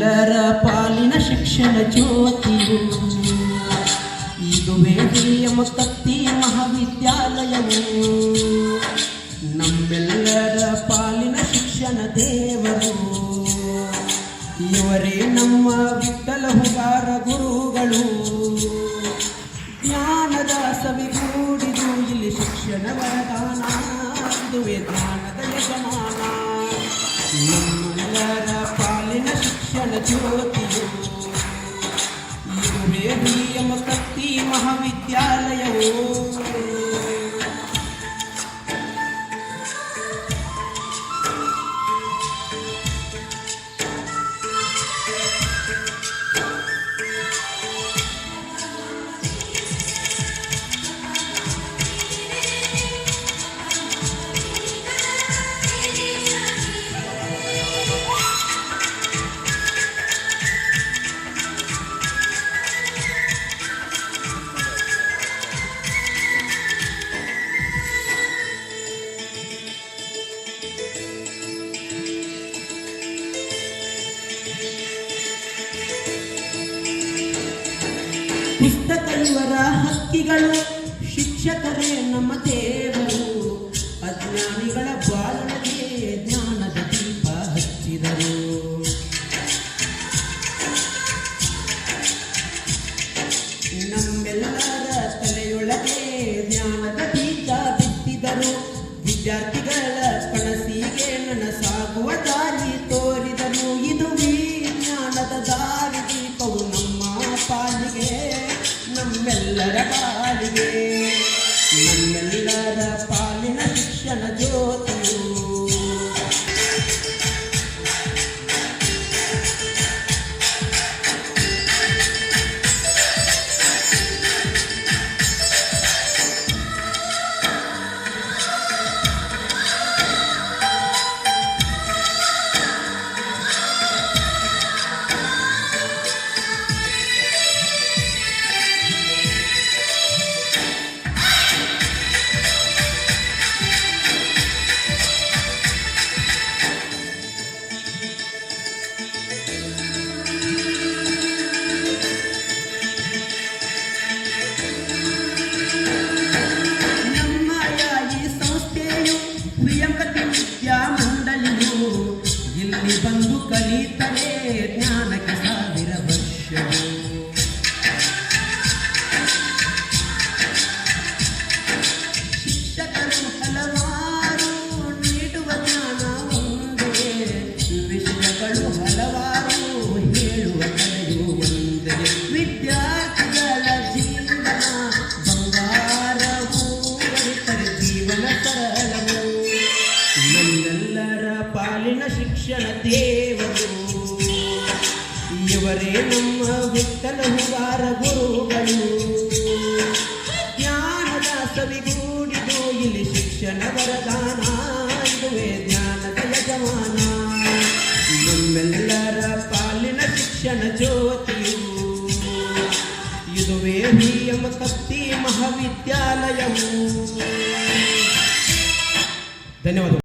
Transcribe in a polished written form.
ನಮ್ಮೆಲ್ಲರ ಪಾಲಿನ ಶಿಕ್ಷಣ ಜ್ಯೋತಿಯು ಇದುವೇ ಹಿರಿಯಮ ಕತ್ತಿ ಮಹಾವಿದ್ಯಾಲಯವು. ನಮ್ಮೆಲ್ಲರ ಪಾಲಿನ ಶಿಕ್ಷಣ ದೇವರು, ಇವರೇ ನಮ್ಮ ವಿಠಲ ಹುಗಾರ ಗುರುಗಳು. ಜ್ಞಾನದ ಸವಿಗೂಡಿದು ಇಲ್ಲಿ ಶಿಕ್ಷಣ ವರದಾನ, ಇದುವೇ ಜ್ಞಾನದ ಯಜಮಾನ. ನಮ್ಮೆಲ್ಲರ ಪಾಲಿನ ಶಿಕ್ಷಣ ಜ್ಯೋತಿಯು ಇದುವೇ ಹಿರಿಯಮ ಕತ್ತಿ ಮಹಾವಿದ್ಯಾಲಯವು. ಪುಸ್ತಕ ಇವರ ಹಕ್ಕಿಗಳು, ಶಿಕ್ಷಕರೇ ನಮ್ಮ ದೇವರು. ಅಜ್ಞಾನಿಗಳ ಬಾಳಗೆ ಜ್ಞಾನದ ದೀಪ ಹಚ್ಚಿದರು. ನಮ್ಮೆಲ್ಲರ ತಲೆಯೊಳಗೆ ಜ್ಞಾನದ ಬೀಜ ಬಿತ್ತಿದರು. ವಿದ್ಯಾರ್ಥಿಗಳ ಕನಸಿಗೆ ನನಸಾಗುವ ದಾರಿ ತೋರಿದರು. ಇದು ಜ್ಞಾನದ ದಾರಿ ದೀಪವು ನಮ್ಮ ಪಾಲಿಗೆ, ನಮ್ಮೆಲ್ಲರ ಪಾಲಿಗೆ. ನಮ್ಮೆಲ್ಲರ ಪಾಲಿನ ಶಿಕ್ಷಣ ಜ್ಯೋತಿಯು ಇಲ್ಲಿ ಬಂದು ಕಲಿತರೆ ಜ್ಞಾನಕ್ಕೆ 1000 ವರ್ಷಗಳು. ಶಿಕ್ಷಕರು ಹಲವಾರು ನೀಡುವ ಜ್ಞಾನ ಒಂದೇ, ವಿಷಯಗಳು ಹಲವಾರು ಹೇಳುವ ಕಲೆಯು ಒಂದೇ. ವಿದ್ಯಾರ್ಥಿಗಳ ಜೀವನ ಬಂಗಾರವು, ಕಲಿತರೆ ಜೀವನ ಸರಳವು. ನಮ್ಮೆಲ್ಲರ ಪಾಲಿನ ಶಿಕ್ಷಣ ದೇವರು, ಇವರೇ ನಮ್ಮ ವಿಠಲ ಹುಗಾರ ಗುರುಗಳು. ಜ್ಞಾನದ ಸವಿಗೂಡಿದು ಇಲ್ಲಿ ಶಿಕ್ಷಣ ವರದಾನ, ಇದುವೇ ಜ್ಞಾನದ ಯಜಮಾನ. ನಮ್ಮೆಲ್ಲರ ಪಾಲಿನ ಶಿಕ್ಷಣ ಜ್ಯೋತಿಯು ಇದುವೇ ಹಿರಿಯಮ ಕತ್ತಿ ಮಹಾವಿದ್ಯಾಲಯವು. ಧನ್ಯವಾದ.